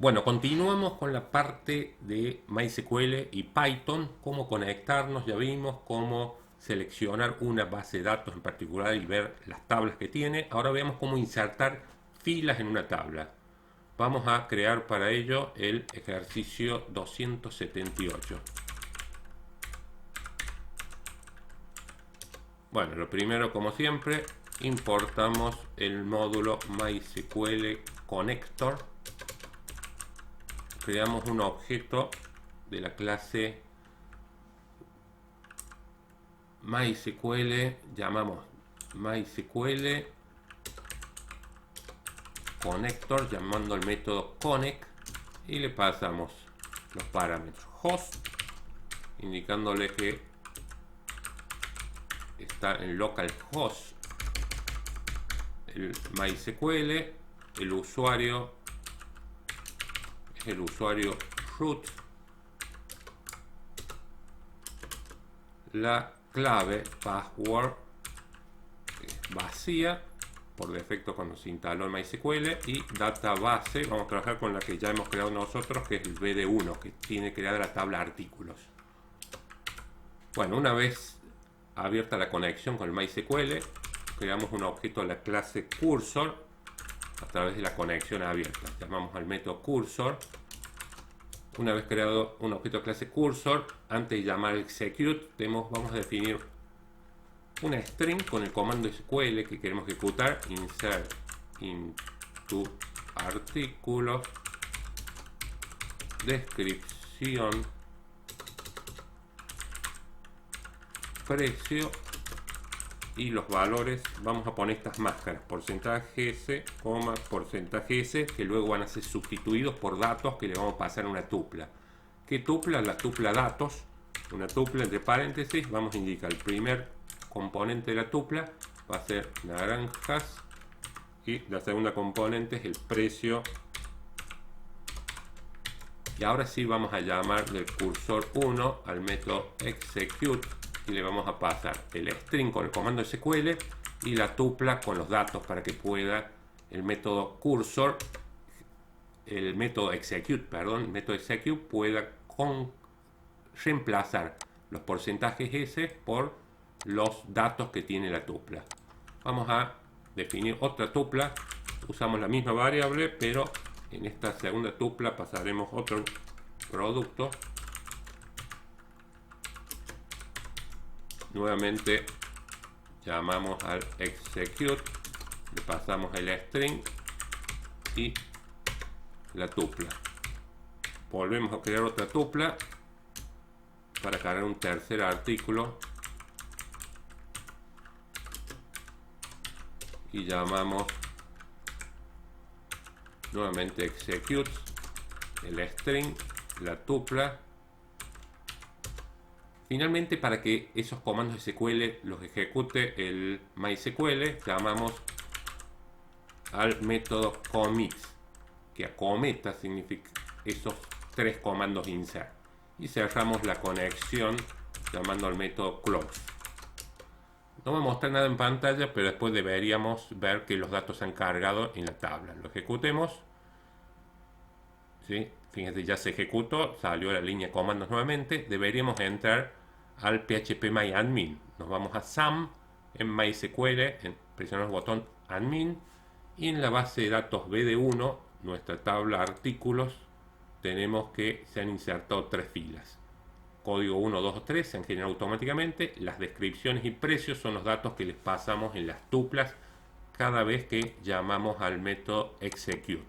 Bueno, continuamos con la parte de MySQL y Python, cómo conectarnos, ya vimos cómo seleccionar una base de datos en particular y ver las tablas que tiene. Ahora veamos cómo insertar filas en una tabla. Vamos a crear para ello el ejercicio 278. Bueno, lo primero, como siempre, importamos el módulo MySQL Connector. Creamos un objeto de la clase MySQL, llamamos MySQL Connector, llamando el método connect, y le pasamos los parámetros host, indicándole que está en localhost el MySQL, el usuario es el usuario root, la clave password vacía por defecto cuando se instaló el MySQL, y database, vamos a trabajar con la que ya hemos creado nosotros, que es el BD1, que tiene creada la tabla artículos. Bueno, una vez abierta la conexión con el MySQL, creamos un objeto de la clase cursor a través de la conexión abierta. Llamamos al método cursor. Una vez creado un objeto de clase cursor, antes de llamar execute, vamos a definir una string con el comando SQL que queremos ejecutar. Insert into artículos, descripción, precio, y los valores vamos a poner estas máscaras, porcentaje S, porcentaje S, que luego van a ser sustituidos por datos que le vamos a pasar a una tupla. ¿Qué tupla? La tupla datos. Una tupla entre paréntesis, vamos a indicar el primer componente de la tupla va a ser naranjas, y la segunda componente es el precio. Y ahora sí vamos a llamar del cursor 1 al método execute, y le vamos a pasar el string con el comando SQL y la tupla con los datos para que pueda el método cursor, el método execute pueda reemplazar los porcentajes S por los datos que tiene la tupla. Vamos a definir otra tupla, usamos la misma variable, pero en esta segunda tupla pasaremos otro producto. Nuevamente llamamos al execute, le pasamos el string y la tupla. Volvemos a crear otra tupla para cargar un tercer artículo y llamamos nuevamente execute, el string, la tupla. Finalmente, para que esos comandos SQL los ejecute el MySQL, llamamos al método commit, que acometa significa esos tres comandos insert, y cerramos la conexión llamando al método close. No me muestra nada en pantalla, pero después deberíamos ver que los datos se han cargado en la tabla. Lo ejecutemos. ¿Sí? Fíjense, ya se ejecutó, salió la línea de comandos nuevamente. Deberíamos entrar al phpMyAdmin. Nos vamos a SAM en MySQL, presionamos el botón admin, y en la base de datos BD1, nuestra tabla artículos, tenemos que se han insertado tres filas. Código 1, 2 o 3 se han generado automáticamente. Las descripciones y precios son los datos que les pasamos en las tuplas cada vez que llamamos al método execute.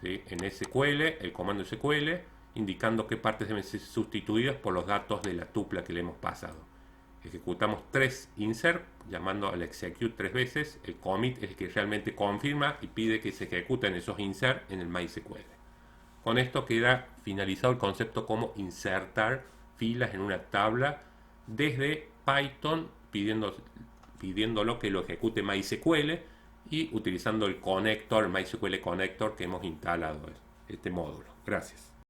¿Sí? En SQL, el comando SQL, indicando qué partes deben ser sustituidas por los datos de la tupla que le hemos pasado. Ejecutamos 3 insert, llamando al execute 3 veces. El commit es el que realmente confirma y pide que se ejecuten esos insert en el MySQL. Con esto queda finalizado el concepto como insertar filas en una tabla desde Python, pidiéndolo que lo ejecute MySQL, y utilizando el connector, el MySQL Connector que hemos instalado, este módulo. Gracias.